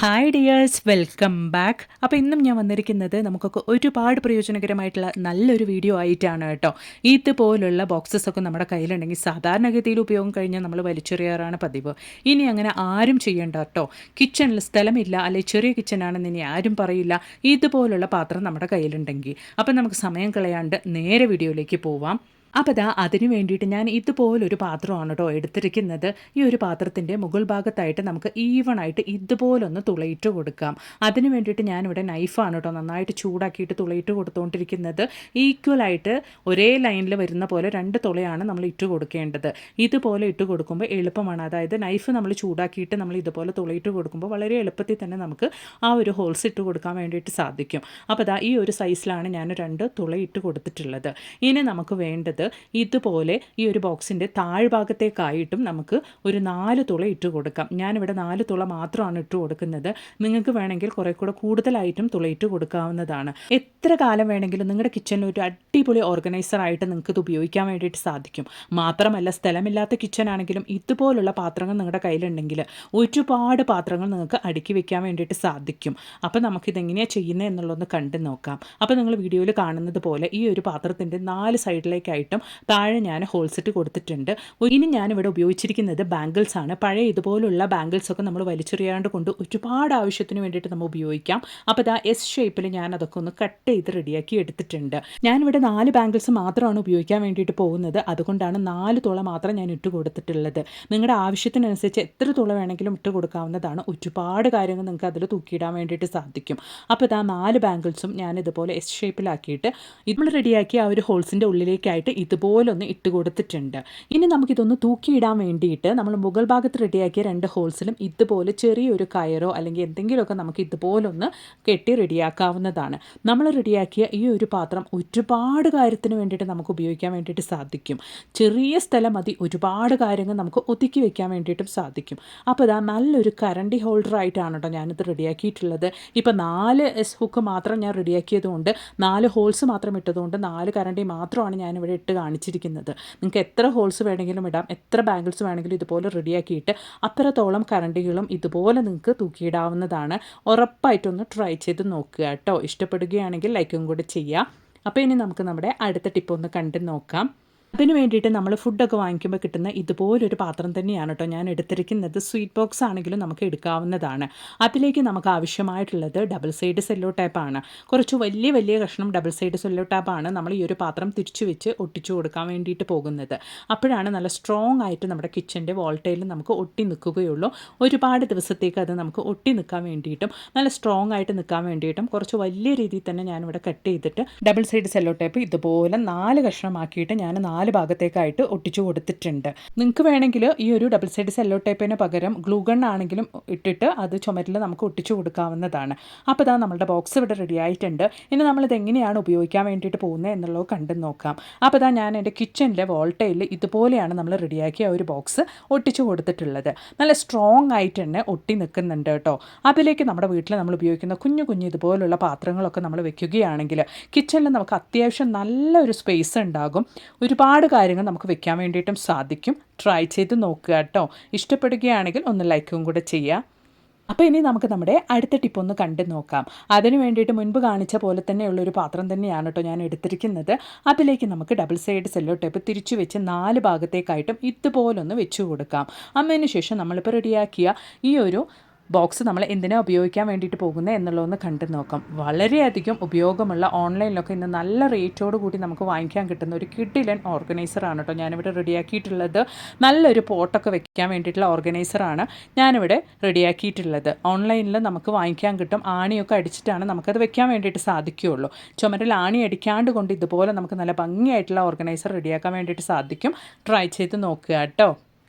Hi dears, welcome back. അപ്പോൾ ഇന്നും ഞാൻ വന്നിരിക്കുന്നത് നമുക്കൊക്കെ ഒരുപാട് പ്രയോജനകരമായിട്ടുള്ള നല്ലൊരു വീഡിയോ ആയിട്ടാണ് കേട്ടോ. ഇതുപോലുള്ള ബോക്സസ് ഒക്കെ നമ്മുടെ കയ്യിലുണ്ടെങ്കിൽ സാധാരണഗതിയിൽ ഉപയോഗം കഴിഞ്ഞാൽ നമ്മൾ വലിച്ചെറിയാറാണ് പതിവ്. ഇനി അങ്ങനെ ആരും ചെയ്യേണ്ട കേട്ടോ. കിച്ചണിൽ സ്ഥലമില്ല, അല്ലെങ്കിൽ ചെറിയ കിച്ചണാണെന്ന് ഇനി ആരും പറയില്ല. ഇതുപോലുള്ള പാത്രം നമ്മുടെ കയ്യിലുണ്ടെങ്കിൽ അപ്പം നമുക്ക് സമയം കളയാണ്ട് നേരെ വീഡിയോയിലേക്ക് പോവാം. അപ്പോൾ അതിന് വേണ്ടിയിട്ട് ഞാൻ ഇതുപോലൊരു പാത്രമാണ് കേട്ടോ എടുത്തിരിക്കുന്നത്. ഈ ഒരു പാത്രത്തിൻ്റെ മുകൾ ഭാഗത്തായിട്ട് നമുക്ക് ഈവണായിട്ട് ഇതുപോലൊന്ന് തുളയിട്ട് കൊടുക്കാം. അതിന് വേണ്ടിയിട്ട് ഞാനിവിടെ നൈഫാണ് കേട്ടോ നന്നായിട്ട് ചൂടാക്കിയിട്ട് തുളയിട്ട് കൊടുത്തുകൊണ്ടിരിക്കുന്നത്. ഈക്വലായിട്ട് ഒരേ ലൈനിൽ വരുന്ന പോലെ 2 തുളയാണ് നമ്മൾ ഇട്ട് കൊടുക്കേണ്ടത്. ഇതുപോലെ ഇട്ട് കൊടുക്കുമ്പോൾ എളുപ്പമാണ്. അതായത് നൈഫ് നമ്മൾ ചൂടാക്കിയിട്ട് നമ്മൾ ഇതുപോലെ തുളയിട്ട് കൊടുക്കുമ്പോൾ വളരെ എളുപ്പത്തിൽ തന്നെ നമുക്ക് ആ ഒരു ഹോൾസ് ഇട്ട് കൊടുക്കാൻ വേണ്ടിയിട്ട് സാധിക്കും. അപ്പോൾ ഈ ഒരു സൈസിലാണ് ഞാൻ 2 തുള ഇട്ട് കൊടുത്തിട്ടുള്ളത്. ഇനി നമുക്ക് വേണ്ടത് ഇതുപോലെ ഈ ഒരു ബോക്സിൻ്റെ താഴ്ഭാഗത്തേക്കായിട്ടും നമുക്ക് ഒരു 4 തുള ഇട്ട് കൊടുക്കാം. ഞാനിവിടെ 4 തുള മാത്രമാണ് ഇട്ട് കൊടുക്കുന്നത്. നിങ്ങൾക്ക് വേണമെങ്കിൽ കുറേ കൂടെ കൂടുതലായിട്ടും തുള ഇട്ട് കൊടുക്കാവുന്നതാണ്. എത്ര കാലം വേണമെങ്കിലും നിങ്ങളുടെ കിച്ചണിൽ ഒരു അടിപൊളി ഓർഗനൈസറായിട്ട് നിങ്ങൾക്ക് ഇത് ഉപയോഗിക്കാൻ വേണ്ടിയിട്ട് സാധിക്കും. മാത്രമല്ല, സ്ഥലമില്ലാത്ത കിച്ചൺ ആണെങ്കിലും ഇതുപോലുള്ള പാത്രങ്ങൾ നിങ്ങളുടെ കയ്യിലുണ്ടെങ്കിൽ ഒരുപാട് പാത്രങ്ങൾ നിങ്ങൾക്ക് അടുക്കി വെക്കാൻ വേണ്ടിയിട്ട് സാധിക്കും. അപ്പോൾ നമുക്കിതെങ്ങനെയാണ് ചെയ്യുന്നത് എന്നുള്ളതൊന്ന് കണ്ടു നോക്കാം. അപ്പോൾ നിങ്ങൾ വീഡിയോയിൽ കാണുന്നത് പോലെ ഈ ഒരു പാത്രത്തിൻ്റെ 4 സൈഡിലേക്കായിട്ടും താഴെ ഞാൻ ഹോൾസ് ഇട്ട് കൊടുത്തിട്ടുണ്ട്. ഇനി ഞാനിവിടെ ഉപയോഗിച്ചിരിക്കുന്നത് ബാംഗിൾസ് ആണ്. പഴയ ഇതുപോലുള്ള ബാംഗിൾസൊക്കെ നമ്മൾ വലിച്ചെറിയാണ്ട് കൊണ്ട് ഒരുപാട് ആവശ്യത്തിന് വേണ്ടിയിട്ട് നമ്മൾ ഉപയോഗിക്കാം. അപ്പോൾ എസ് ഷേപ്പിൽ ഞാൻ അതൊക്കെ ഒന്ന് കട്ട് ചെയ്ത് റെഡിയാക്കി എടുത്തിട്ടുണ്ട്. ഞാനിവിടെ 4 ബാംഗിൾസ് മാത്രമാണ് ഉപയോഗിക്കാൻ വേണ്ടിയിട്ട് പോകുന്നത്. അതുകൊണ്ടാണ് 4 തുള മാത്രം ഞാൻ ഇട്ട് കൊടുത്തിട്ടുള്ളത്. നിങ്ങളുടെ ആവശ്യത്തിനനുസരിച്ച് എത്ര തുള വേണമെങ്കിലും ഇട്ട് കൊടുക്കാവുന്നതാണ്. ഒരുപാട് കാര്യങ്ങൾ നിങ്ങൾക്ക് അതിൽ തൂക്കിയിടാൻ വേണ്ടിയിട്ട് സാധിക്കും. അപ്പോൾ 4 ബാംഗിൾസും ഞാൻ ഇതുപോലെ എസ് ഷേപ്പിലാക്കിയിട്ട് നമ്മൾ റെഡിയാക്കി ആ ഒരു ഹോൾസിൻ്റെ ഉള്ളിലേക്കായിട്ട് ഇതുപോലെ ഒന്ന് ഇട്ട് കൊടുത്തിട്ടുണ്ട്. ഇനി നമുക്കിതൊന്ന് തൂക്കിയിടാൻ വേണ്ടിയിട്ട് നമ്മൾ മുകൾ ഭാഗത്ത് റെഡിയാക്കിയ 2 ഹോൾസിലും ഇതുപോലെ ചെറിയൊരു കയറോ അല്ലെങ്കിൽ എന്തെങ്കിലുമൊക്കെ നമുക്ക് ഇതുപോലൊന്ന് കെട്ടി റെഡിയാക്കാവുന്നതാണ്. നമ്മൾ റെഡിയാക്കിയ ഈ ഒരു പാത്രം ഒരുപാട് കാര്യത്തിന് വേണ്ടിയിട്ട് നമുക്ക് ഉപയോഗിക്കാൻ വേണ്ടിയിട്ട് സാധിക്കും. ചെറിയ സ്ഥലം മതി, ഒരുപാട് കാര്യങ്ങൾ നമുക്ക് ഒതുക്കി വെക്കാൻ വേണ്ടിയിട്ടും സാധിക്കും. അപ്പോൾ നല്ലൊരു കരണ്ടി ഹോൾഡറായിട്ടാണ് കേട്ടോ ഞാനിത് റെഡിയാക്കിയിട്ടുള്ളത്. ഇപ്പോൾ 4 എസ് ഹുക്ക് മാത്രം ഞാൻ റെഡിയാക്കിയതുകൊണ്ട് 4 ഹോൾസ് മാത്രം ഇട്ടതുകൊണ്ട് 4 കരണ്ടി മാത്രമാണ് ഞാനിവിടെ ഇട്ട് കാണിച്ചിരിക്കുന്നത്. നിങ്ങൾക്ക് എത്ര ഹോൾസ് വേണമെങ്കിലും ഇടാം, എത്ര ബാംഗിൾസ് വേണമെങ്കിലും ഇതുപോലെ റെഡിയാക്കിയിട്ട് അത്രത്തോളം കരണ്ടികളും ഇതുപോലെ നിങ്ങൾക്ക് തൂക്കിയിടാവുന്നതാണ്. ഉറപ്പായിട്ടൊന്ന് ട്രൈ ചെയ്ത് നോക്കുക കേട്ടോ. ഇഷ്ടപ്പെടുകയാണെങ്കിൽ ലൈക്കും കൂടി ചെയ്യുക. അപ്പോൾ ഇനി നമുക്ക് നമ്മുടെ അടുത്ത ടിപ്പ് ഒന്ന് കണ്ടു നോക്കാം. അതിന് വേണ്ടിയിട്ട് നമ്മൾ ഫുഡൊക്കെ വാങ്ങിക്കുമ്പോൾ കിട്ടുന്ന ഇതുപോലൊരു പാത്രം തന്നെയാണ് കേട്ടോ ഞാൻ എടുത്തിരിക്കുന്നത്. സ്വീറ്റ് ബോക്സ് ആണെങ്കിലും നമുക്ക് എടുക്കാവുന്നതാണ്. അതിലേക്ക് നമുക്ക് ആവശ്യമായിട്ടുള്ളത് ഡബിൾ സൈഡ് സെല്ലോ ടേപ്പാണ്. കുറച്ച് വലിയ വലിയ കഷ്ണം ഡബിൾ സൈഡ് സെല്ലോ ടേപ്പാണ് നമ്മൾ ഈ ഒരു പാത്രം തിരിച്ചു വെച്ച് ഒട്ടിച്ചു കൊടുക്കാൻ വേണ്ടിയിട്ട് പോകുന്നത്. അപ്പോഴാണ് നല്ല സ്ട്രോങ് ആയിട്ട് നമ്മുടെ കിച്ചൻ്റെ വോൾട്ടയിൽ നമുക്ക് ഒട്ടി നിൽക്കുകയുള്ളൂ. ഒരുപാട് ദിവസത്തേക്ക് അത് നമുക്ക് ഒട്ടി നിൽക്കാൻ വേണ്ടിയിട്ടും നല്ല സ്ട്രോങ് ആയിട്ട് നിൽക്കാൻ വേണ്ടിയിട്ടും കുറച്ച് വലിയ രീതിയിൽ തന്നെ ഞാനിവിടെ കട്ട് ചെയ്തിട്ട് ഡബിൾ സൈഡ് സെല്ലോ ടേപ്പ് ഇതുപോലെ 4 കഷ്ണമാക്കിയിട്ട് ഞാൻ 4 ഭാഗത്തേക്കായിട്ട് ഒട്ടിച്ചു കൊടുത്തിട്ടുണ്ട്. നിങ്ങൾക്ക് വേണമെങ്കിൽ ഈ ഒരു ഡബിൾ സൈഡ് സെല്ലോ ടേപ്പിന് പകരം ഗ്ലൂ ഗൺ ആണെങ്കിലും ഇട്ടിട്ട് അത് ചുമരിൽ നമുക്ക് ഒട്ടിച്ചു കൊടുക്കാവുന്നതാണ്. അപ്പോൾ നമ്മളുടെ ബോക്സ് ഇവിടെ റെഡി ആയിട്ടുണ്ട്. ഇനി നമ്മളിത് എങ്ങനെയാണ് ഉപയോഗിക്കാൻ വേണ്ടിയിട്ട് പോകുന്നത് എന്നുള്ളത് കണ്ടു നോക്കാം. അപ്പോൾ ഞാൻ എൻ്റെ കിച്ചണിലെ വോൾട്ടയിൽ ഇതുപോലെയാണ് നമ്മൾ റെഡിയാക്കിയ ഒരു ബോക്സ് ഒട്ടിച്ചു കൊടുത്തിട്ടുള്ളത്. നല്ല സ്ട്രോങ് ആയിട്ട് തന്നെ ഒട്ടി നിൽക്കുന്നുണ്ട് കേട്ടോ. അതിലേക്ക് നമ്മുടെ വീട്ടിൽ നമ്മൾ ഉപയോഗിക്കുന്ന കുഞ്ഞു കുഞ്ഞു ഇതുപോലുള്ള പാത്രങ്ങളൊക്കെ നമ്മൾ വെക്കുകയാണെങ്കിൽ കിച്ചണിൽ നമുക്ക് അത്യാവശ്യം നല്ലൊരു സ്പേസ് ഉണ്ടാകും. ഒരുപാട് കാര്യങ്ങൾ നമുക്ക് വെക്കാൻ വേണ്ടിയിട്ടും സാധിക്കും. ട്രൈ ചെയ്ത് നോക്കുക കേട്ടോ. ഇഷ്ടപ്പെടുകയാണെങ്കിൽ ഒന്ന് ലൈക്കും കൂടെ ചെയ്യുക. അപ്പോൾ ഇനി നമുക്ക് നമ്മുടെ അടുത്ത ടിപ്പ് ഒന്ന് കണ്ടു നോക്കാം. അതിന് വേണ്ടിയിട്ട് മുൻപ് കാണിച്ച പോലെ തന്നെയുള്ളൊരു പാത്രം തന്നെയാണ് കേട്ടോ ഞാൻ എടുത്തിരിക്കുന്നത്. അതിലേക്ക് നമുക്ക് ഡബിൾ സൈഡ് സെല്ലോ ടേപ്പ് തിരിച്ചു വെച്ച് 4 ഭാഗത്തേക്കായിട്ടും ഇതുപോലൊന്ന് വെച്ച് കൊടുക്കാം. അതിന് ശേഷം നമ്മളിപ്പോൾ റെഡിയാക്കിയ ഈ ഒരു ബോക്സ് നമ്മൾ എന്തിനാണ് ഉപയോഗിക്കാൻ വേണ്ടിയിട്ട് പോകുന്നത് എന്നുള്ളതൊന്ന് കണ്ടു നോക്കാം. വളരെയധികം ഉപയോഗമുള്ള, ഓൺലൈനിലൊക്കെ ഇന്ന് നല്ല റേറ്റോട് കൂടി നമുക്ക് വാങ്ങിക്കാൻ കിട്ടുന്ന ഒരു കിഡിലൻ ഓർഗനൈസറാണ് കേട്ടോ ഞാനിവിടെ റെഡിയാക്കിയിട്ടുള്ളത്. നല്ലൊരു പോട്ടൊക്കെ വെക്കാൻ വേണ്ടിയിട്ടുള്ള ഓർഗനൈസറാണ് ഞാനിവിടെ റെഡിയാക്കിയിട്ടുള്ളത്. ഓൺലൈനിൽ നമുക്ക് വാങ്ങിക്കാൻ കിട്ടും. ആണിയൊക്കെ അടിച്ചിട്ടാണ് നമുക്കത് വെക്കാൻ വേണ്ടിയിട്ട് സാധിക്കുകയുള്ളൂ. ചുമരിൽ ആണി അടിക്കാണ്ട് കൊണ്ട് ഇതുപോലെ നമുക്ക് നല്ല ഭംഗിയായിട്ടുള്ള ഓർഗനൈസർ റെഡിയാക്കാൻ വേണ്ടിയിട്ട് സാധിക്കും. ട്രൈ ചെയ്ത് നോക്കുക കേട്ടോ.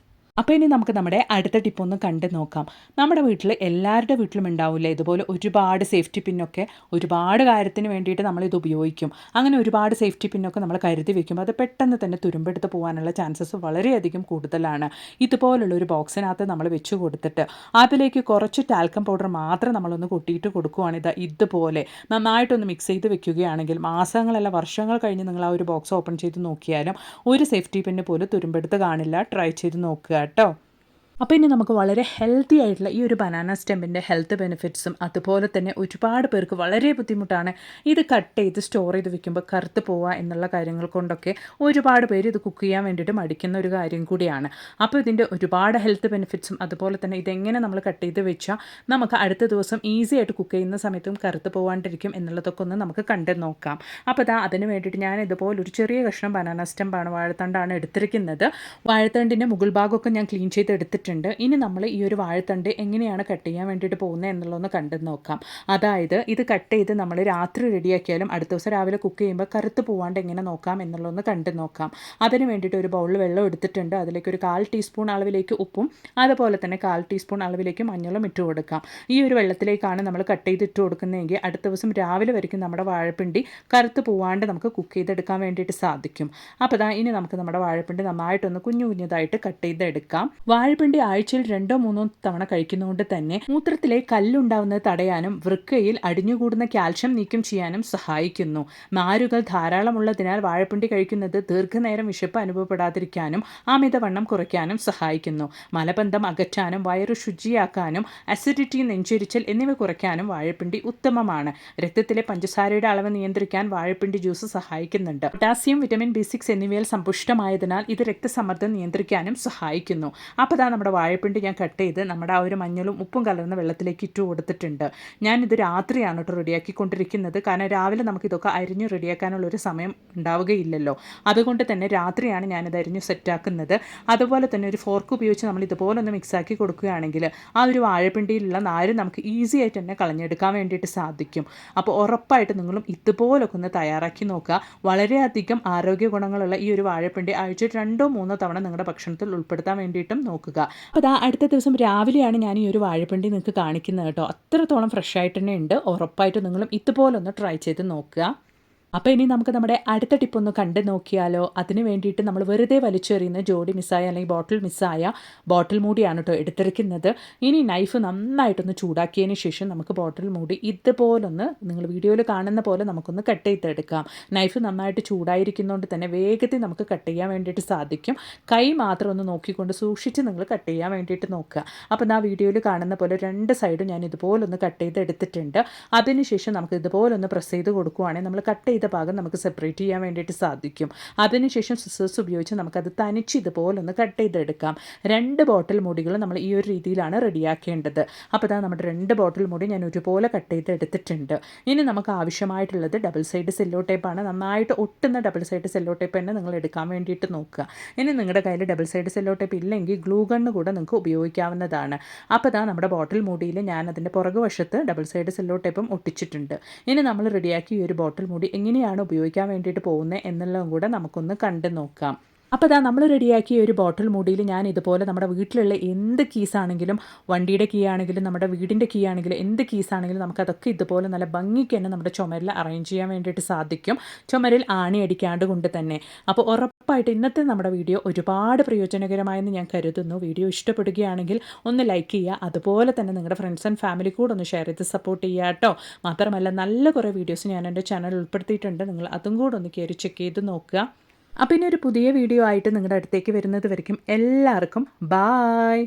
അപ്പോൾ ഇനി നമുക്ക് നമ്മുടെ അടുത്ത ടിപ്പ് ഒന്ന് കണ്ടു നോക്കാം. നമ്മുടെ വീട്ടിൽ എല്ലാവരുടെ വീട്ടിലും ഉണ്ടാവില്ലേ ഇതുപോലെ ഒരുപാട് സേഫ്റ്റി പിന്നൊക്കെ. ഒരുപാട് കാര്യത്തിന് വേണ്ടിയിട്ട് നമ്മളിത് ഉപയോഗിക്കും. അങ്ങനെ ഒരുപാട് സേഫ്റ്റി പിന്നൊക്കെ നമ്മൾ കരുതി വയ്ക്കുമ്പോൾ അത് പെട്ടെന്ന് തന്നെ തുരുമ്പെടുത്ത് പോകാനുള്ള ചാൻസസ് വളരെയധികം കൂടുതലാണ്. ഇതുപോലുള്ള ഒരു ബോക്സിനകത്ത് നമ്മൾ വെച്ച് കൊടുത്തിട്ട് അതിലേക്ക് കുറച്ച് ടാൽക്കം പൗഡർ മാത്രം നമ്മളൊന്ന് കൊട്ടിയിട്ട് കൊടുക്കുകയാണ്. ഇതുപോലെ നന്നായിട്ടൊന്ന് മിക്സ് ചെയ്ത് വെക്കുകയാണെങ്കിൽ മാസങ്ങളല്ല വർഷങ്ങൾ കഴിഞ്ഞ് നിങ്ങൾ ആ ഒരു ബോക്സ് ഓപ്പൺ ചെയ്ത് നോക്കിയാലും ഒരു സേഫ്റ്റി പിന്ന് പോലും തുരുമ്പെടുത്ത് കാണില്ല. ട്രൈ ചെയ്ത് നോക്കുക കേട്ടോ. അപ്പോൾ ഇനി നമുക്ക് വളരെ ഹെൽത്തി ആയിട്ടുള്ള ഈ ഒരു ബനാന സ്റ്റെമ്മിൻ്റെ ഹെൽത്ത് ബെനിഫിറ്റ്സും അതുപോലെ തന്നെ ഒരുപാട് പേർക്ക് വളരെ ബുദ്ധിമുട്ടാണ് ഇത് കട്ട് ചെയ്ത് സ്റ്റോർ ചെയ്ത് വെക്കുമ്പോൾ കറുത്ത് പോവുക എന്നുള്ള കാര്യങ്ങൾ കൊണ്ടൊക്കെ ഒരുപാട് പേര് ഇത് കുക്ക് ചെയ്യാൻ വേണ്ടിയിട്ട് മടിക്കുന്ന ഒരു കാര്യം കൂടിയാണ്. അപ്പോൾ ഇതിൻ്റെ ഒരുപാട് ഹെൽത്ത് ബെനിഫിറ്റ്സും അതുപോലെ തന്നെ ഇതെങ്ങനെ നമ്മൾ കട്ട് ചെയ്ത് വെച്ചാൽ നമുക്ക് അടുത്ത ദിവസം ഈസി ആയിട്ട് കുക്ക് ചെയ്യുന്ന സമയത്തും കറുത്ത് പോകാണ്ടിരിക്കും എന്നുള്ളതൊക്കെ ഒന്ന് നമുക്ക് കണ്ടു നോക്കാം. അപ്പോൾ അതിന് വേണ്ടിയിട്ട് ഞാൻ ഇതുപോലെ ഒരു ചെറിയ കഷ്ണം ബനാന സ്റ്റെമ്പാണ് വാഴത്തണ്ടാണ് എടുത്തിരിക്കുന്നത്. വാഴത്തണ്ടിൻ്റെ മുകൾ ഭാഗമൊക്കെ ഞാൻ ക്ലീൻ ചെയ്ത് എടുത്തിട്ടുണ്ട്. ഇനി നമ്മൾ ഈ ഒരു വാഴത്തണ്ട് എങ്ങനെയാണ് കട്ട് ചെയ്യാൻ വേണ്ടിയിട്ട് പോകുന്നത് എന്നുള്ളതൊന്ന് കണ്ടു നോക്കാം. അതായത് ഇത് കട്ട് ചെയ്ത് നമ്മൾ രാത്രി റെഡിയാക്കിയാലും അടുത്ത ദിവസം രാവിലെ കുക്ക് ചെയ്യുമ്പോൾ കറുത്ത് പോവാണ്ട് എങ്ങനെ നോക്കാം എന്നുള്ളതൊന്ന് കണ്ടു നോക്കാം. അതിന് വേണ്ടിയിട്ട് ഒരു ബൗളിൽ വെള്ളം എടുത്തിട്ടുണ്ട്. അതിലേക്ക് ഒരു 1/4 ടീസ്പൂൺ അളവിലേക്ക് ഉപ്പും അതുപോലെ തന്നെ 1/4 ടീസ്പൂൺ അളവിലേക്ക് മഞ്ഞളും ഇട്ട് കൊടുക്കാം. ഈ ഒരു വെള്ളത്തിലേക്കാണ് നമ്മൾ കട്ട് ചെയ്ത് ഇട്ട് കൊടുക്കുന്നതെങ്കിൽ അടുത്ത ദിവസം രാവിലെ വரைക്കും നമ്മുടെ വാഴപ്പിണ്ടി കറുത്ത് പോവാണ്ട് നമുക്ക് കുക്ക് ചെയ്തെടുക്കാൻ വേണ്ടിയിട്ട് സാധിക്കും. അപ്പോൾ ഇനി നമുക്ക് നമ്മുടെ വാഴപ്പിണ്ടി നന്നായിട്ടൊന്ന് കുഞ്ഞുതായിട്ട് കട്ട് ചെയ്തെടുക്കാം. വാഴപ്പിണ്ടി ആഴ്ചയിൽ 2-3 തവണ കഴിക്കുന്നതുകൊണ്ട് തന്നെ മൂത്രത്തിലെ കല്ലുണ്ടാവുന്നത് തടയാനും വൃക്കയിൽ അടിഞ്ഞുകൂടുന്ന കാൽഷ്യം നീക്കം ചെയ്യാനും സഹായിക്കുന്നു. നാരുകൾ ധാരാളമുള്ളതിനാൽ വാഴപ്പിണ്ടി കഴിക്കുന്നത് ദീർഘനേരം വിശപ്പ് അനുഭവപ്പെടാതിരിക്കാനും അമിതവണ്ണം കുറയ്ക്കാനും സഹായിക്കുന്നു. മലബന്ധം അകറ്റാനും വയറ് ശുചിയാക്കാനും അസിഡിറ്റി, നെഞ്ചെരിച്ചൽ എന്നിവ കുറയ്ക്കാനും വാഴപ്പിണ്ടി ഉത്തമമാണ്. രക്തത്തിലെ പഞ്ചസാരയുടെ അളവ് നിയന്ത്രിക്കാൻ വാഴപ്പിണ്ടി ജ്യൂസ് സഹായിക്കുന്നുണ്ട്. പൊട്ടാസ്യം, വിറ്റമിൻ B6 എന്നിവയിൽ സമ്പുഷ്ടമായതിനാൽ ഇത് രക്തസമ്മർദ്ദം നിയന്ത്രിക്കാനും സഹായിക്കുന്നു. അപ്പോൾ നമ്മുടെ വാഴപ്പിണ്ടി ഞാൻ കട്ട് ചെയ്ത് നമ്മുടെ ആ ഒരു മഞ്ഞളും ഉപ്പും കലർന്ന വെള്ളത്തിലേക്ക് ഇട്ട് കൊടുത്തിട്ടുണ്ട്. ഞാനിത് രാത്രിയാണ് റെഡിയാക്കിക്കൊണ്ടിരിക്കുന്നത്. കാരണം രാവിലെ നമുക്കിതൊക്കെ അരിഞ്ഞ് റെഡിയാക്കാനുള്ളൊരു സമയം ഉണ്ടാവുകയില്ലല്ലോ. അതുകൊണ്ട് തന്നെ രാത്രിയാണ് ഞാനിത് അരിഞ്ഞ് സെറ്റാക്കുന്നത്. അതുപോലെ തന്നെ ഒരു ഫോർക്ക് ഉപയോഗിച്ച് നമ്മൾ ഇതുപോലെ ഒന്ന് മിക്സാക്കി കൊടുക്കുകയാണെങ്കിൽ ആ ഒരു വാഴപ്പിണ്ടിയിലുള്ള നാര് നമുക്ക് ഈസി ആയിട്ട് തന്നെ കളഞ്ഞെടുക്കാൻ വേണ്ടിയിട്ട് സാധിക്കും. അപ്പോൾ ഉറപ്പായിട്ട് നിങ്ങളും ഇതുപോലൊക്കെ ഒന്ന് തയ്യാറാക്കി നോക്കുക. വളരെയധികം ആരോഗ്യ ഗുണങ്ങളുള്ള ഈ ഒരു വാഴപ്പിണ്ടി ആഴ്ചയിൽ 2-3 തവണ നിങ്ങളുടെ ഭക്ഷണത്തിൽ ഉൾപ്പെടുത്താൻ വേണ്ടിയിട്ടും നോക്കുക. അപ്പോൾ അടുത്ത ദിവസം രാവിലെയാണ് ഞാൻ ഈ ഒരു വാഴപ്പിണ്ടി നിങ്ങൾക്ക് കാണിക്കുന്നത് കേട്ടോ. അത്രത്തോളം ഫ്രഷ് ആയിട്ട് തന്നെ ഉണ്ട്. ഉറപ്പായിട്ട് നിങ്ങളും ഇതുപോലൊന്ന് ട്രൈ ചെയ്ത് നോക്കുക. അപ്പോൾ ഇനി നമുക്ക് നമ്മുടെ അടുത്ത ടിപ്പ് ഒന്ന് കണ്ടു നോക്കിയാലോ. അതിന് വേണ്ടിയിട്ട് നമ്മൾ വെറുതെ വലിച്ചെറിയുന്ന ജോഡി മിസ്സായ അല്ലെങ്കിൽ ബോട്ടിൽ മിസ്സായ ബോട്ടിൽ മൂടിയാണ് കേട്ടോ എടുത്തിരിക്കുന്നത്. ഇനി നൈഫ് നന്നായിട്ടൊന്ന് ചൂടാക്കിയതിന് ശേഷം നമുക്ക് ബോട്ടിൽ മൂടി ഇതുപോലൊന്ന് നിങ്ങൾ വീഡിയോയിൽ കാണുന്ന പോലെ നമുക്കൊന്ന് കട്ട് ചെയ്തെടുക്കാം. നൈഫ് നന്നായിട്ട് ചൂടായിരിക്കുന്നതുകൊണ്ട് തന്നെ വേഗത്തിൽ നമുക്ക് കട്ട് ചെയ്യാൻ വേണ്ടിയിട്ട് സാധിക്കും. കൈ മാത്രം ഒന്ന് നോക്കിക്കൊണ്ട് സൂക്ഷിച്ച് നിങ്ങൾ കട്ട് ചെയ്യാൻ വേണ്ടിയിട്ട് നോക്കുക. അപ്പോൾ വീഡിയോയിൽ കാണുന്ന പോലെ 2 സൈഡും ഞാൻ ഇതുപോലൊന്ന് കട്ട് ചെയ്തെടുത്തിട്ടുണ്ട്. അതിനുശേഷം നമുക്ക് ഇതുപോലൊന്ന് പ്രസ് ചെയ്ത് കൊടുക്കുവാണെങ്കിൽ നമ്മൾ കട്ട് ചെയ്ത ഭാഗം നമുക്ക് സെപ്പറേറ്റ് ചെയ്യാൻ വേണ്ടിയിട്ട് സാധിക്കും. അതിനുശേഷം സിസേഴ്സ് ഉപയോഗിച്ച് നമുക്കത് തനിച്ച് ഇതുപോലൊന്ന് കട്ട് ചെയ്തെടുക്കാം. 2 ബോട്ടിൽ മുടികൾ നമ്മൾ ഈ ഒരു രീതിയിലാണ് റെഡിയാക്കേണ്ടത്. അപ്പോൾ നമ്മുടെ 2 ബോട്ടിൽ മുടി ഞാൻ ഒരുപോലെ കട്ട് ചെയ്തെടുത്തിട്ടുണ്ട്. ഇനി നമുക്ക് ആവശ്യമായിട്ടുള്ളത് ഡബിൾ സൈഡ് സെല്ലോ ടേപ്പാണ്. നന്നായിട്ട് ഒട്ടുന്ന ഡബിൾ സൈഡ് സെല്ലോ ടേപ്പ് തന്നെ നിങ്ങൾ എടുക്കാൻ വേണ്ടിയിട്ട് നോക്കുക. ഇനി നിങ്ങളുടെ കയ്യിൽ ഡബിൾ സൈഡ് സെല്ലോ ടേപ്പ് ഇല്ലെങ്കിൽ ഗ്ലൂ ഗണ്ണ് കൂടെ നിങ്ങൾക്ക് ഉപയോഗിക്കാവുന്നതാണ്. അപ്പോൾ നമ്മുടെ ബോട്ടിൽ മൂടിയിൽ ഞാൻ അതിൻ്റെ പുറകുവശത്ത് ഡബിൾ സൈഡ് സെല്ലോ ടേപ്പും ഒട്ടിച്ചിട്ടുണ്ട്. ഇനി നമ്മൾ റെഡിയാക്കി ഈ ഒരു ബോട്ടിൽ മൂടി എങ്ങനെയാണ് ഉപയോഗിക്കാൻ വേണ്ടിയിട്ട് പോകുന്നത് എന്നുള്ളതും കൂടെ നമുക്കൊന്ന് കണ്ടു നോക്കാം. അപ്പോൾ നമ്മൾ റെഡിയാക്കിയ ഒരു ബോട്ടിൽ മൂടിയിൽ ഞാൻ ഇതുപോലെ നമ്മുടെ വീട്ടിലുള്ള എന്ത് കീസാണെങ്കിലും, വണ്ടിയുടെ കീ ആണെങ്കിലും നമ്മുടെ വീടിൻ്റെ കീ ആണെങ്കിലും എന്ത് കീസാണെങ്കിലും നമുക്കതൊക്കെ ഇതുപോലെ നല്ല ഭംഗിക്ക് തന്നെ നമ്മുടെ ചുമരിൽ അറേഞ്ച് ചെയ്യാൻ വേണ്ടിയിട്ട് സാധിക്കും. ചുമരിൽ ആണി അടിക്കാണ്ട് കൊണ്ട് തന്നെ. അപ്പോൾ ഉറപ്പായിട്ട് ഇന്നത്തെ നമ്മുടെ വീഡിയോ ഒരുപാട് പ്രയോജനകരമായെന്ന് ഞാൻ കരുതുന്നു. വീഡിയോ ഇഷ്ടപ്പെടുകയാണെങ്കിൽ ഒന്ന് ലൈക്ക് ചെയ്യുക. അതുപോലെ തന്നെ നിങ്ങളുടെ ഫ്രണ്ട്സ് ആൻഡ് ഫാമിലി കൂടെ ഒന്ന് ഷെയർ ചെയ്ത് സപ്പോർട്ട് ചെയ്യുക കേട്ടോ. മാത്രമല്ല നല്ല കുറേ വീഡിയോസ് ഞാൻ എൻ്റെ ചാനലിൽ ഉൾപ്പെടുത്തിയിട്ടുണ്ട്. നിങ്ങൾ അതും കൂടെ ഒന്ന് കയറി ചെക്ക് ചെയ്ത് നോക്കുക. അപ്പോൾ ഇനി ഒരു പുതിയ വീഡിയോ ആയിട്ട് നിങ്ങളുടെ അടുത്തേക്ക് വരുന്നത് വരയ്ക്കും എല്ലാവർക്കും ബായ്.